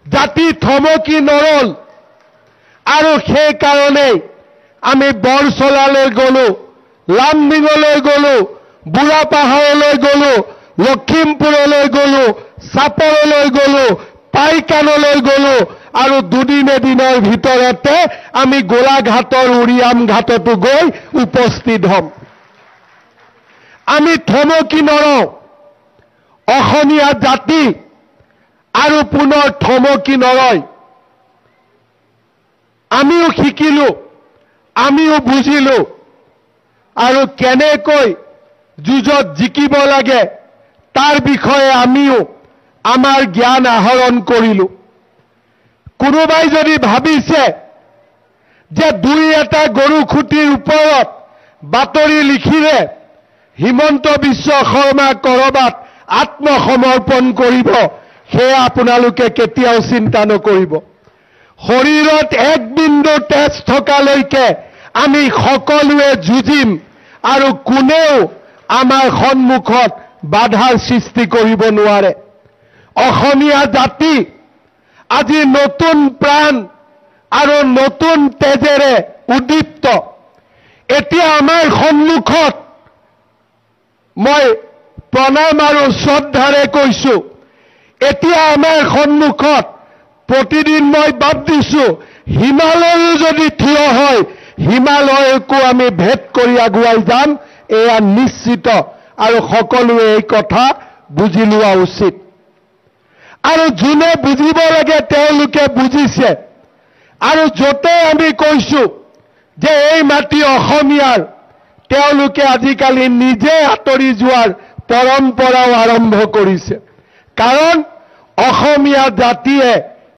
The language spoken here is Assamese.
জাতি থমকি নৰল আৰু সেই কাৰণে আমি বৰচলালৈ গলো, লামডিঙলৈ গলো, বুঢ়াপাহাৰলৈ গলো, লখিমপুৰলৈ গলো, চাপৰলৈ গলো, পাইকানলৈ গলো আৰু দুদিন এদিনৰ ভিতৰতে আমি গোলাঘাটৰ উৰিয়াম ঘাটতো গৈ উপস্থিত হম। আমি থমকি নৰওঁ। অসমীয়া জাতি আৰু পুনৰ থমকি নৰয়। আমিও শিকিলো, আমিও বুজিলো আৰু কেনেকৈ যুঁজত জিকিব লাগে তাৰ বিষয়ে আমিও আমাৰ জ্ঞান আহৰণ কৰিলো। কোনোবাই যদি ভাবিছে যে দুই এটা গৰু খুঁটিৰ ওপৰত বাতৰি লিখিলে হিমন্ত বিশ্ব শৰ্মা কৰবাত আত্মসমৰ্পণ কৰিব, সেয়া আপোনালোকে কেতিয়াও চিন্তা নকৰিব। শৰীৰত এক বিন্দু তেজ থকালৈকে আমি সকলোৱে যুঁজিম আৰু কোনেও আমাৰ সন্মুখত বাধাৰ সৃষ্টি কৰিব নোৱাৰে। অসমীয়া জাতি আজি নতুন প্ৰাণ আৰু নতুন তেজেৰে উদ্দীপ্ত। এতিয়া আমাৰ সন্মুখত মই প্ৰণাম আৰু শ্ৰদ্ধাৰে কৈছো, এতিয়া আমাৰ সন্মুখত প্ৰতিদিন মই বাদ দিছো, হিমালয়ো যদি থিয় হয় হিমালয়কো আমি ভেদ কৰি আগুৱাই যাম, এয়া নিশ্চিত আৰু সকলোৱে এই কথা বুজি লোৱা উচিত। আৰু যোনে বুজিব লাগে তেওঁলোকে বুজিছে। আৰু য'তে আমি কৈছো যে এই মাটি অসমীয়াৰ, তেওঁলোকে আজিকালি নিজে আঁতৰি যোৱাৰ পৰম্পৰাও আৰম্ভ কৰিছে। কাৰণ অসমীয়া জাতিয়ে